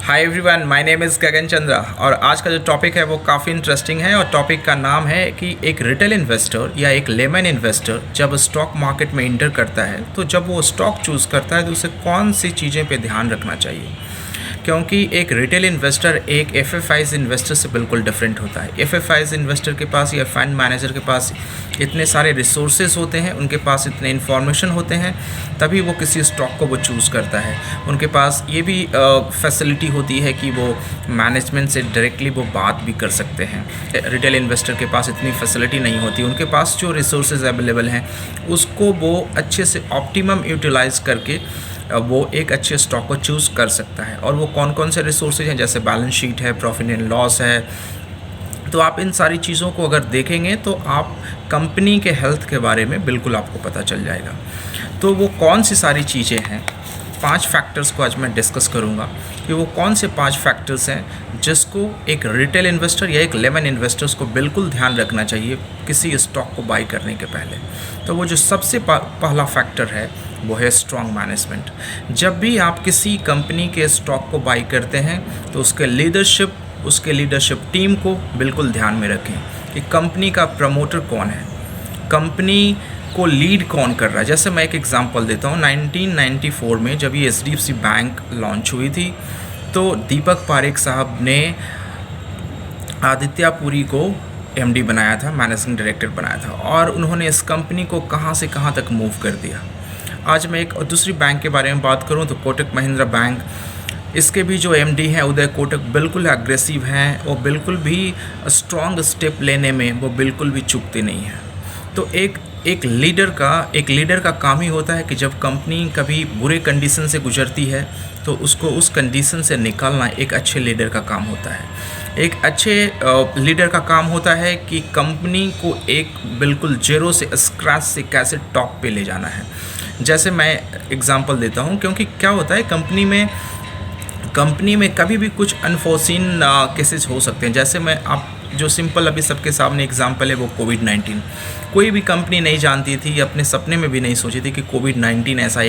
Hi everyone, my name is Gagan Chandra और आज का जो टॉपिक है वो काफ़ी इंटरेस्टिंग है। और टॉपिक का नाम है कि एक रिटेल इन्वेस्टर या एक लेमन इन्वेस्टर जब स्टॉक मार्केट में इंटर करता है तो जब वो स्टॉक चूज़ करता है तो उसे कौन सी चीज़ें पे ध्यान रखना चाहिए। क्योंकि एक रिटेल इन्वेस्टर एक एफएफआईज़ इन्वेस्टर से बिल्कुल डिफरेंट होता है। एफएफआईज़ इन्वेस्टर के पास या फंड मैनेजर के पास इतने सारे रिसोर्सेज होते हैं, उनके पास इतने इन्फॉर्मेशन होते हैं, तभी वो किसी स्टॉक को वो चूज़ करता है। उनके पास ये भी फैसिलिटी होती है कि वो मैनेजमेंट से डायरेक्टली वो बात भी कर सकते हैं। रिटेल इन्वेस्टर के पास इतनी फैसिलिटी नहीं होती। उनके पास जो रिसोर्सेज अवेलेबल हैं उसको वो अच्छे से ऑप्टिमम यूटिलाइज़ करके वो एक अच्छे स्टॉक को चूज़ कर सकता है। और वो कौन कौन से रिसोर्सेज हैं, जैसे बैलेंस शीट है, प्रॉफिट एंड लॉस है। तो आप इन सारी चीज़ों को अगर देखेंगे तो आप कंपनी के हेल्थ के बारे में बिल्कुल आपको पता चल जाएगा। तो वो कौन सी सारी चीज़ें हैं, 5 फैक्टर्स को आज मैं डिस्कस करूंगा कि वो कौन से 5 फैक्टर्स हैं जिसको एक रिटेल इन्वेस्टर या एक लेमन इन्वेस्टर्स को बिल्कुल ध्यान रखना चाहिए किसी स्टॉक को बाई करने के पहले। तो वो जो सबसे पहला फैक्टर है वो है स्ट्रॉन्ग मैनेजमेंट। जब भी आप किसी कंपनी के स्टॉक को बाई करते हैं तो उसके लीडरशिप टीम को बिल्कुल ध्यान में रखें कि कंपनी का प्रमोटर कौन है, कंपनी को लीड कौन कर रहा है। जैसे मैं एक एग्जांपल देता हूँ, 1994 में जब ये एचडीएफसी बैंक लॉन्च हुई थी तो दीपक पारेख साहब ने आदित्य पुरी को एमडी बनाया था, मैनेजिंग डायरेक्टर बनाया था, और उन्होंने इस कंपनी को कहाँ से कहाँ तक मूव कर दिया। आज मैं एक दूसरी बैंक के बारे में बात करूँ तो कोटक महिंद्रा बैंक, इसके भी जो एमडी हैं उदय कोटक बिल्कुल एग्रेसिव हैं और बिल्कुल भी स्ट्रॉन्ग स्टेप लेने में वो बिल्कुल भी चूकते नहीं हैं। तो एक लीडर का काम ही होता है कि जब कंपनी कभी बुरे कंडीशन से गुजरती है तो उसको उस कंडीशन से निकालना एक अच्छे लीडर का काम होता है। एक अच्छे लीडर का काम होता है कि कंपनी को एक बिल्कुल जीरो से स्क्रैच से कैसे टॉप पे ले जाना है। जैसे मैं एग्जांपल देता हूँ, क्योंकि क्या होता है कंपनी में कभी भी कुछ अनफोर्सीन केसेस हो सकते हैं। जैसे मैं आप जो सिंपल अभी सबके सामने एग्जांपल है वो कोविड-19। कोई भी कंपनी नहीं जानती थी, अपने सपने में भी नहीं सोची थी कि कोविड-19 ऐसा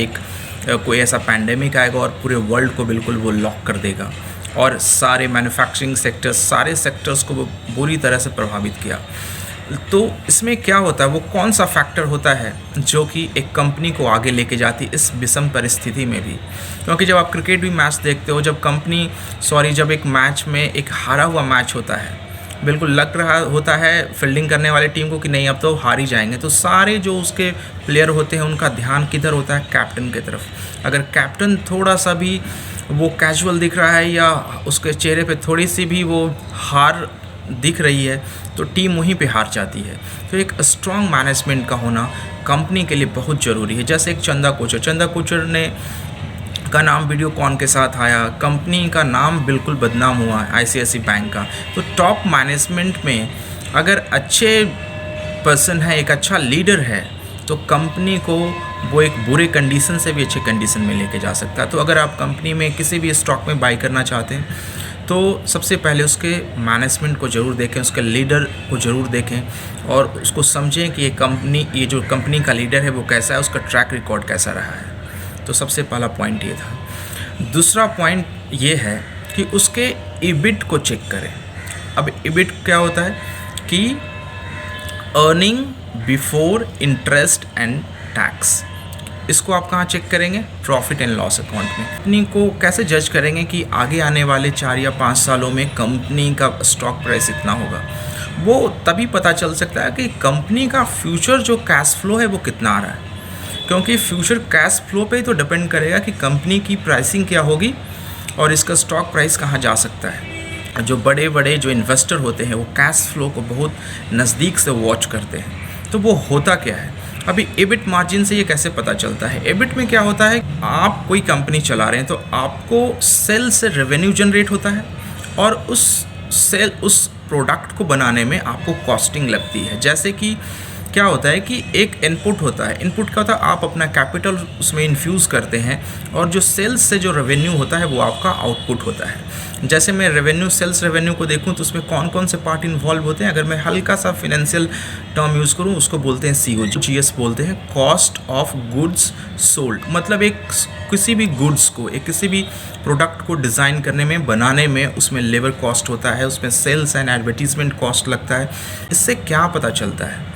कोई ऐसा पैंडेमिक आएगा और पूरे वर्ल्ड को बिल्कुल वो लॉक कर देगा और सारे मैन्युफैक्चरिंग सेक्टर्स, सारे सेक्टर्स को वो बुरी तरह से प्रभावित किया। तो इसमें क्या होता है, वो कौन सा फैक्टर होता है जो कि एक कंपनी को आगे लेके जाती है इस विषम परिस्थिति में भी। क्योंकि जब आप क्रिकेट भी मैच देखते हो, जब एक मैच में एक हारा हुआ मैच होता है, बिल्कुल लग रहा होता है फील्डिंग करने वाली टीम को कि नहीं अब तो हार ही जाएंगे, तो सारे जो उसके प्लेयर होते हैं उनका ध्यान किधर होता है, कैप्टन की तरफ। अगर कैप्टन थोड़ा सा भी वो कैजुअल दिख रहा है या उसके चेहरे पे थोड़ी सी भी वो हार दिख रही है तो टीम वहीं पे हार जाती है। तो एक स्ट्रॉन्ग मैनेजमेंट का होना कंपनी के लिए बहुत ज़रूरी है। जैसे एक चंदा कोचर ने का नाम वीडियोकॉन के साथ आया, कंपनी का नाम बिल्कुल बदनाम हुआ आईसीआईसीआई बैंक का। तो टॉप मैनेजमेंट में अगर अच्छे पर्सन है, एक अच्छा लीडर है, तो कंपनी को वो एक बुरे कंडीशन से भी अच्छे कंडीशन में लेके जा सकता है। तो अगर आप कंपनी में किसी भी स्टॉक में बाई करना चाहते हैं तो सबसे पहले उसके मैनेजमेंट को ज़रूर देखें, उसके लीडर को ज़रूर देखें और उसको समझें कि ये जो कंपनी का लीडर है वो कैसा है, उसका ट्रैक रिकॉर्ड कैसा रहा है। तो सबसे पहला पॉइंट ये था। दूसरा पॉइंट ये है कि उसके ईबिट को चेक करें। अब ईबिट क्या होता है कि earning before interest and tax. इसको आप कहाँ चेक करेंगे, प्रॉफिट एंड लॉस अकाउंट में। कंपनी को कैसे जज करेंगे कि आगे आने वाले 4 या 5 सालों में कंपनी का स्टॉक प्राइस इतना होगा। वो तभी पता चल सकता है कि कंपनी का फ्यूचर जो कैश फ्लो है वो कितना आ रहा है। क्योंकि फ्यूचर कैश फ्लो पे तो डिपेंड करेगा कि कंपनी की प्राइसिंग क्या होगी और इसका स्टॉक प्राइस कहाँ जा सकता है। जो बड़े बड़े जो इन्वेस्टर होते हैं वो कैश फ्लो को बहुत नज़दीक से वॉच करते हैं। तो वो होता क्या है, अभी एबिट मार्जिन से ये कैसे पता चलता है। एबिट में क्या होता है, आप कोई कंपनी चला रहे हैं तो आपको सेल से रेवेन्यू जनरेट होता है और उस प्रोडक्ट को बनाने में आपको कॉस्टिंग लगती है। जैसे कि क्या होता है कि एक इनपुट होता है। इनपुट क्या होता है, आप अपना कैपिटल उसमें इन्फ्यूज़ करते हैं और जो सेल्स से जो रेवेन्यू होता है वो आपका आउटपुट होता है। जैसे मैं रेवेन्यू, सेल्स रेवेन्यू को देखूं तो उसमें कौन कौन से पार्ट इन्वॉल्व होते हैं। अगर मैं हल्का सा फिनेंशियल टर्म यूज़ करूं, उसको बोलते हैं COGS बोलते हैं, कॉस्ट ऑफ गुड्स सोल्ड। मतलब एक किसी भी गुड्स को, एक किसी भी प्रोडक्ट को डिज़ाइन करने में, बनाने में, उसमें लेबर कॉस्ट होता है, उसमें सेल्स एंड एडवर्टीजमेंट कॉस्ट लगता है। इससे क्या पता चलता है?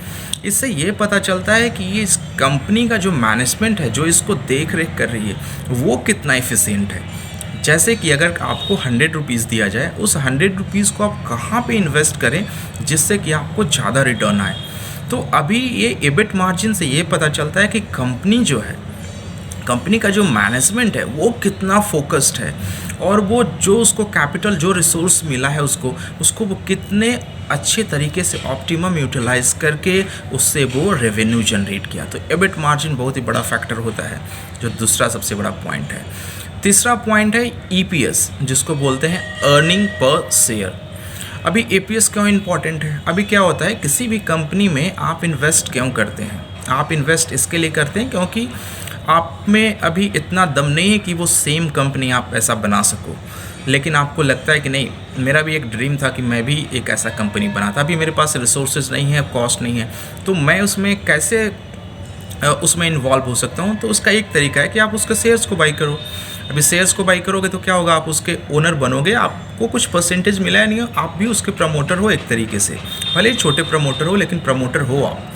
इससे ये पता चलता है कि ये इस कंपनी का जो मैनेजमेंट है, जो इसको देख रेख कर रही है, वो कितना एफिशिएंट है। जैसे कि अगर आपको 100 रुपीज़ दिया जाए, उस 100 रुपीज़ को आप कहाँ पे इन्वेस्ट करें जिससे कि आपको ज़्यादा रिटर्न आए। तो अभी ये EBIT मार्जिन से ये पता चलता है कि कंपनी जो है, कंपनी का जो मैनेजमेंट है वो कितना फोकस्ड है, और वो जो उसको कैपिटल, जो रिसोर्स मिला है उसको वो कितने अच्छे तरीके से ऑप्टिमम यूटिलाइज करके उससे वो रेवेन्यू जनरेट किया। तो EBIT मार्जिन बहुत ही बड़ा फैक्टर होता है, जो दूसरा सबसे बड़ा पॉइंट है। तीसरा पॉइंट है EPS, जिसको बोलते हैं अर्निंग पर शेयर। अभी EPS क्यों इम्पॉर्टेंट है? अभी क्या होता है, किसी भी कंपनी में आप इन्वेस्ट क्यों करते हैं? आप इन्वेस्ट इसके लिए करते हैं क्योंकि आप में अभी इतना दम नहीं है कि वो सेम कंपनी आप ऐसा बना सको, लेकिन आपको लगता है कि नहीं, मेरा भी एक ड्रीम था कि मैं भी एक ऐसा कंपनी बनाता। अभी मेरे पास रिसोर्सेज नहीं है, कॉस्ट नहीं है, तो मैं उसमें कैसे उसमें इन्वॉल्व हो सकता हूँ। तो उसका एक तरीका है कि आप उसके शेयर्स को बाई करो। अभी शेयर्स को बाई करोगे तो क्या होगा, आप उसके ओनर बनोगे, आपको कुछ परसेंटेज मिला है, नहीं हो, आप भी उसके प्रमोटर हो एक तरीके से, भले ही छोटे प्रमोटर हो, लेकिन प्रमोटर हो आप।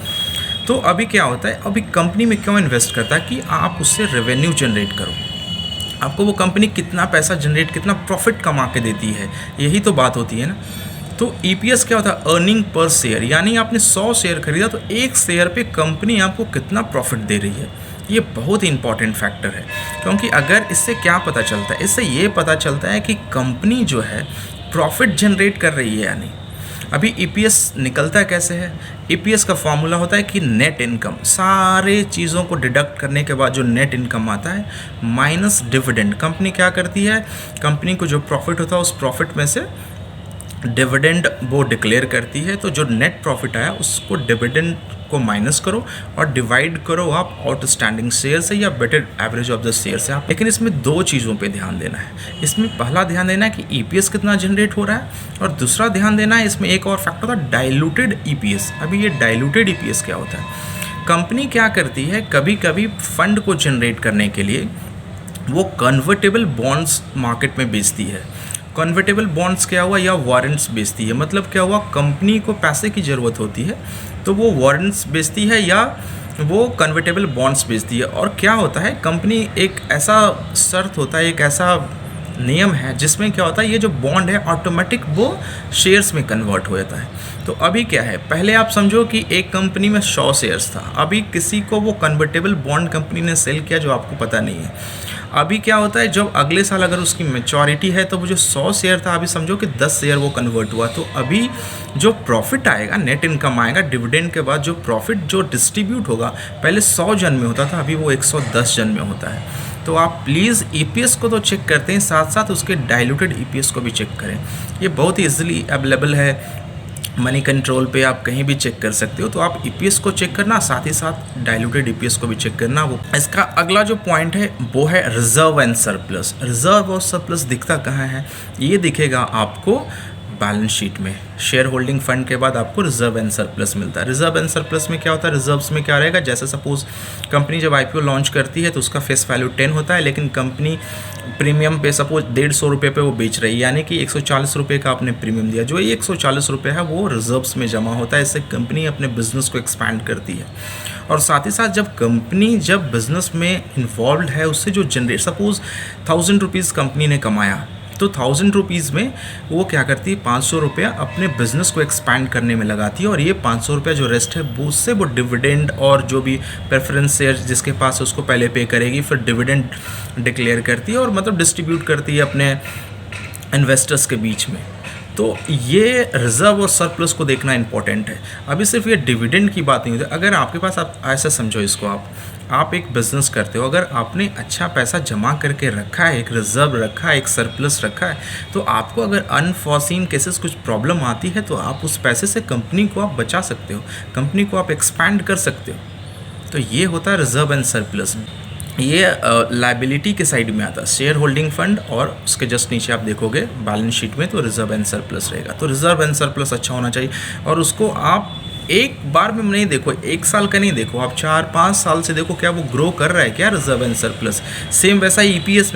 तो अभी क्या होता है, अभी कंपनी में क्यों इन्वेस्ट करता है कि आप उससे रेवेन्यू जनरेट करो। आपको वो कंपनी कितना पैसा जनरेट, कितना प्रॉफिट कमा के देती है, यही तो बात होती है ना। तो EPS क्या होता है, अर्निंग पर शेयर, यानी आपने 100 शेयर खरीदा तो एक शेयर पे कंपनी आपको कितना प्रॉफिट दे रही है। ये बहुत ही इंपॉर्टेंट फैक्टर है, क्योंकि अगर इससे क्या पता चलता है, इससे ये पता चलता है कि कंपनी जो है प्रॉफिट जनरेट कर रही है या नहीं। अभी EPS निकलता कैसे है? EPS का फॉर्मूला होता है कि नेट इनकम, सारे चीज़ों को डिडक्ट करने के बाद जो नेट इनकम आता है, माइनस डिविडेंड। कंपनी क्या करती है, कंपनी को जो प्रॉफिट होता है उस प्रॉफिट में से डिविडेंड वो डिक्लेयर करती है। तो जो नेट प्रॉफिट आया उसको डिविडेंड को माइनस करो और डिवाइड करो आप आउटस्टैंडिंग शेयर से या weighted average of the share से आप। लेकिन इसमें दो चीज़ों पे ध्यान देना है। इसमें पहला ध्यान देना है कि EPS कितना जनरेट हो रहा है, और दूसरा ध्यान देना है, इसमें एक और फैक्टर होता है डाइल्यूटेड EPS। अभी ये डाइल्यूटेड EPS क्या होता है, कंपनी क्या करती है, कभी कभी फंड को जनरेट करने के लिए वो कन्वर्टेबल बॉन्ड्स मार्केट में बेचती है। कन्वर्टेबल बॉन्ड्स क्या हुआ, या वारंट्स बेचती है। मतलब क्या हुआ, कंपनी को पैसे की ज़रूरत होती है तो वो वारंट्स बेचती है या वो कन्वर्टेबल बॉन्ड्स बेचती है। और क्या होता है, कंपनी एक ऐसा शर्त होता है, एक ऐसा नियम है जिसमें क्या होता है, ये जो बॉन्ड है ऑटोमेटिक वो शेयर्स में कन्वर्ट हो जाता है। तो अभी क्या है, पहले आप समझो कि एक कंपनी में 100 शेयर्स था, अभी किसी को वो कन्वर्टेबल बॉन्ड कंपनी ने सेल किया जो आपको पता नहीं है। अभी क्या होता है, जब अगले साल अगर उसकी मैच्योरिटी है तो वो जो 100 शेयर था, अभी समझो कि 10 शेयर वो कन्वर्ट हुआ। तो अभी जो प्रॉफिट आएगा, नेट इनकम आएगा डिविडेंड के बाद, जो प्रॉफिट जो डिस्ट्रीब्यूट होगा, पहले 100 जन में होता था, अभी वो 110 जन में होता है। तो आप प्लीज़ EPS को तो चेक करते हैं, साथ साथ उसके डाइल्यूटेड EPS को भी चेक करें। ये बहुत ही ईजिली अवेलेबल है, मनी कंट्रोल पे आप कहीं भी चेक कर सकते हो। तो आप EPS को चेक करना, साथ ही साथ डाइल्यूटेड EPS को भी चेक करना। वो इसका अगला जो पॉइंट है वो है रिजर्व एंड सरप्लस। रिजर्व और सरप्लस दिखता कहाँ है, ये दिखेगा आपको बैलेंस शीट में। शेयर होल्डिंग फंड के बाद आपको रिजर्व एंड सरप्लस मिलता है। रिजर्व एंड सरप्लस में क्या होता है, रिजर्व्स में क्या रहेगा, जैसे सपोज कंपनी जब IPO लॉन्च करती है तो उसका फेस वैल्यू 10 होता है, लेकिन कंपनी प्रीमियम पे सपोज 150 रुपये पे वो बेच रही है, यानी कि 140 रुपये का आपने प्रीमियम दिया। जो ये 140 रुपये है वो रिजर्व्स में जमा होता है। इससे कंपनी अपने बिजनेस को एक्सपैंड करती है। और साथ ही साथ जब कंपनी जब बिजनेस में इन्वॉल्व है, उससे जो जनरेट, सपोज 1000 रुपीज़ कंपनी ने कमाया, तो 1000 रुपीज़ में वो क्या करती है, 500 रुपया अपने बिजनेस को एक्सपैंड करने में लगाती है। और ये 500 रुपया जो रेस्ट है वो उससे वो डिविडेंड और जो भी प्रेफरेंस शेयर जिसके पास है उसको पहले पे करेगी, फिर डिविडेंड डिक्लेयर करती है और मतलब डिस्ट्रीब्यूट करती है अपने इन्वेस्टर्स के बीच में। तो ये रिजर्व और सरप्लस को देखना इंपॉर्टेंट है। अभी सिर्फ ये डिविडेंड की बात नहीं होती। अगर आपके पास, आप ऐसा समझो इसको, आप आप एक बिज़नेस करते हो, अगर आपने अच्छा पैसा जमा करके रखा है, एक रिज़र्व रखा है, एक सरप्लस रखा है, तो आपको अगर अनफॉर्सीन केसेस कुछ प्रॉब्लम आती है तो आप उस पैसे से कंपनी को आप बचा सकते हो, कंपनी को आप एक्सपैंड कर सकते हो। तो ये होता है रिज़र्व एंड सरप्लस। ये लाइबिलिटी के साइड में आता है, शेयर होल्डिंग फंड, और उसके जस्ट नीचे आप देखोगे बैलेंस शीट में तो रिजर्व एंड सरप्लस रहेगा। तो रिजर्व एंड सरप्लस अच्छा होना चाहिए, और उसको आप एक बार में नहीं देखो, एक साल का नहीं देखो, आप 4-5 साल से देखो क्या वो ग्रो कर रहा है क्या रिजर्व एंड सरप्लस। सेम वैसा ही ईपीएस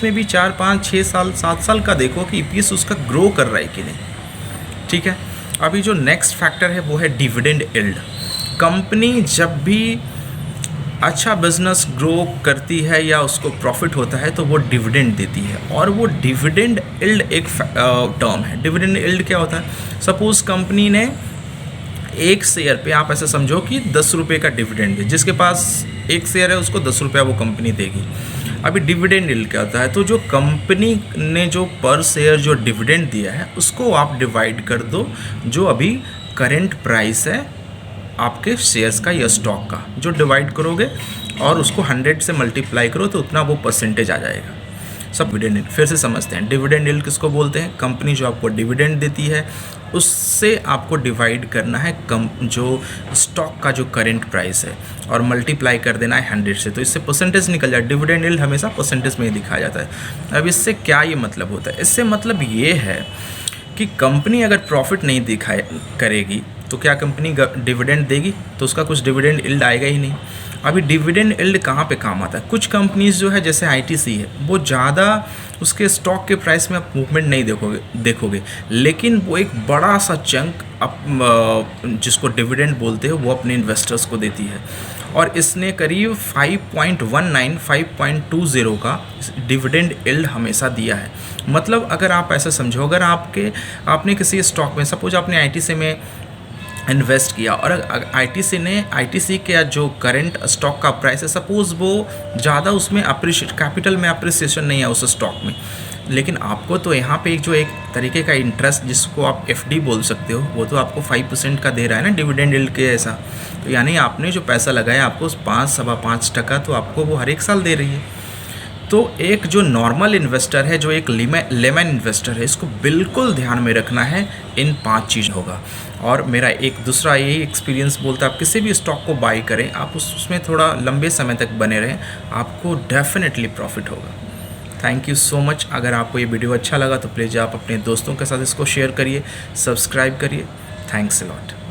में भी 4-5-6 साल 7 साल का देखो कि ईपीएस उसका ग्रो कर रहा है कि नहीं। ठीक है, अभी जो नेक्स्ट फैक्टर है वो है डिविडेंड यील्ड। कंपनी जब भी अच्छा बिजनेस ग्रो करती है या उसको प्रॉफिट होता है तो वो डिविडेंड देती है, और वो डिविडेंड यील्ड एक टर्म है। डिविडेंड यील्ड क्या होता है? सपोज कंपनी ने एक शेयर पे, आप ऐसा समझो कि 10 रुपये का डिविडेंड है, जिसके पास एक शेयर है उसको 10 रुपया वो कंपनी देगी। अभी डिविडेंड यील्ड क्या होता है? तो जो कंपनी ने जो पर शेयर जो डिविडेंड दिया है उसको आप डिवाइड कर दो जो अभी करेंट प्राइस है आपके शेयर्स का या स्टॉक का, जो डिवाइड करोगे और उसको 100 से मल्टीप्लाई करो तो उतना वो परसेंटेज आ जाएगा। सब डिविडेंड यील्ड फिर से समझते हैं। डिविडेंड यील्ड किसको बोलते हैं? कंपनी जो आपको डिविडेंड देती है उससे आपको डिवाइड करना है जो स्टॉक का जो करेंट प्राइस है, और मल्टीप्लाई कर देना है 100 से, तो इससे परसेंटेज निकल जाए। डिविडेंड यील्ड हमेशा परसेंटेज में ही दिखाया जाता है। अब इससे क्या ये मतलब होता है? इससे मतलब ये है कि कंपनी अगर प्रॉफिट नहीं दिखाए करेगी तो क्या कंपनी डिविडेंड देगी? तो उसका कुछ डिविडेंड यील्ड आएगा ही नहीं। अभी डिविडेंड यील्ड कहाँ पे काम आता है? कुछ कंपनीज जो है जैसे आईटीसी है, वो ज़्यादा उसके स्टॉक के प्राइस में आप मूवमेंट नहीं देखोगे, लेकिन वो एक बड़ा सा चंक जिसको डिविडेंड बोलते हैं वो अपने इन्वेस्टर्स को देती है, और इसने करीब 5.20 का डिविडेंड यील्ड हमेशा दिया है। मतलब अगर आप ऐसा समझो, अगर आपने किसी स्टॉक में, सपोज आपने आईटीसी में इन्वेस्ट किया, और आईटीसी के जो करंट स्टॉक का प्राइस है, सपोज़ वो ज़्यादा उसमें कैपिटल में अप्रिसिएशन नहीं है उस स्टॉक में, लेकिन आपको तो यहाँ पे एक तरीके का इंटरेस्ट जिसको आप एफडी बोल सकते हो, वो तो आपको 5% का दे रहा है ना डिविडेंड यील्ड के ऐसा। तो यानी आपने जो पैसा लगाया आपको 5-5.25% तो आपको वो हर एक साल दे रही है। तो एक जो नॉर्मल इन्वेस्टर है, जो एक लेमन इन्वेस्टर है, इसको बिल्कुल ध्यान में रखना है, इन 5 चीज़ होगा। और मेरा एक दूसरा यही एक्सपीरियंस बोलता है, आप किसी भी स्टॉक को बाई करें, आप उसमें थोड़ा लंबे समय तक बने रहें, आपको डेफिनेटली प्रॉफिट होगा। Thank you so much. अगर आपको ये वीडियो अच्छा लगा तो प्लीज़ आप अपने दोस्तों के साथ इसको शेयर करिए, सब्सक्राइब करिए। Thanks a lot.